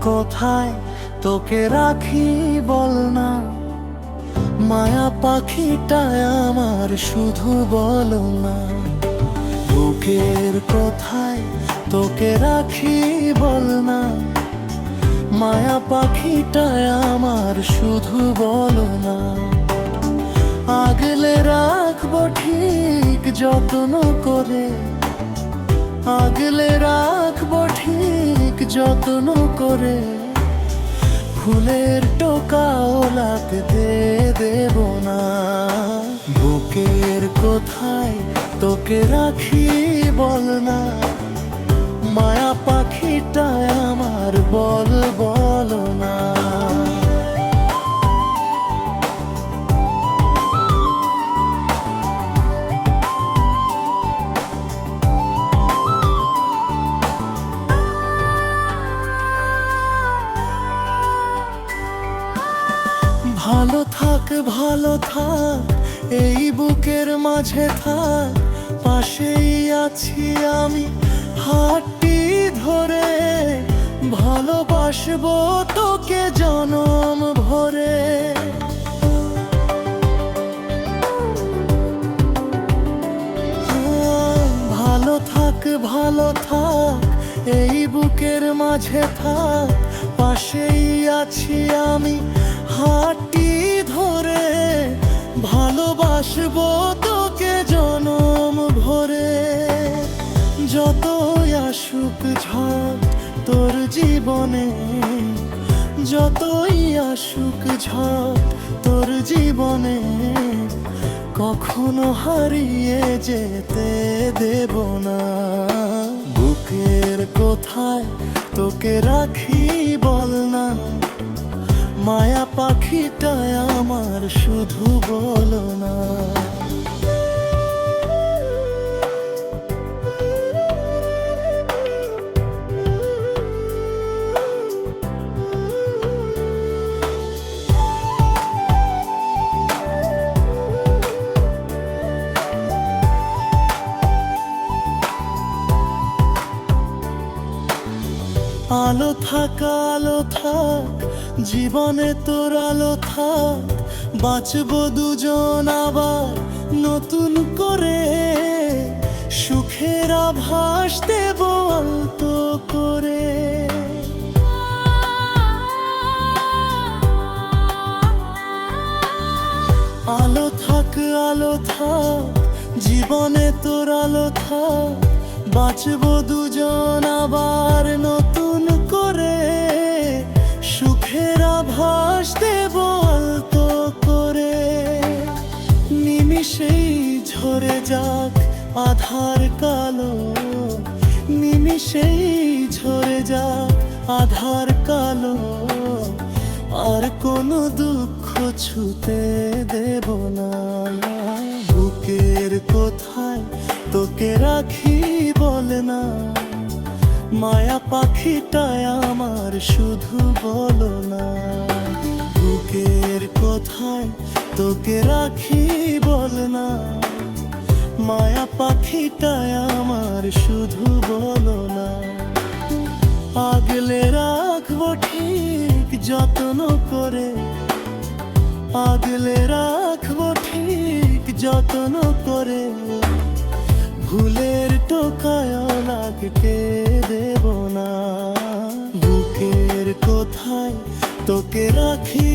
কোথায় তোকে রাখি বল না, মায়া পাখিটা আমার শুধু বলো না। বুকের কোথায় তোকে রাখি বল না, মায়া পাখিটা আমার শুধু বলো না। আগলে রাখবো ঠিক যত্ন করে, আগলে রাখবো ঠিক যত্ন করে। ফুলের টোকাও লাগতে দেব না। বুকের কোথায় তোকে রাখি বল না, মায়া পাখিটা আমার বলো না। ভালো থাক ভালো থাক, এই বুকের মাঝে থাক, পাশেই আছি আমি হাতটি ধরে। ভালোবাসবো তোকে জনম ভরে। ভালো থাক ভালো থাক, এই বুকের মাঝে থাক, পাশেই আছি আমি হাতটি ধরে। ভালোবাসবো তোকে জনম ভরে। যতই আসুক ঝড় তোর জীবনে, যতই আসুক ঝড় তোর জীবনে, কখনো হারিয়ে যেতে দেব না। বুকের কোথায় তোকে রাখি বল না, মায়া পাখিটা আমার শুধু বলো না। আলো থাক আলো থাক, জীবনে তোর আলো থাক, বাঁচবো দুজন আবার নতুন করে। সুখের আভাস দেব আলতো করে। আলো থাক আলো থাক, জীবনে তোর আলো থাক, বাঁচবো দুজন আবার নতুন করে। সুখের আভাস দেব আলতো করে। নিমিষেই ঝরে যাক আধার কালো, নিমিষেই ঝরে যাক আধার কালো। আর কোনো দুঃখ ছুতে দেব না। বুকের কোথায় তোকে রাখি বল না, মায়া পাখিটা আমার শুধু বলো না। বুকের কোথায় তোকে রাখি বল না, মায়া পাখিটা আমার শুধু বলো না। আগলে রাখবো ঠিক যত্ন করে, আগলে রাখবো ঠিক যত্ন করে। ভুলের টোকায় লাগতে দেব না। বুকের কোথায় তোকে রাখি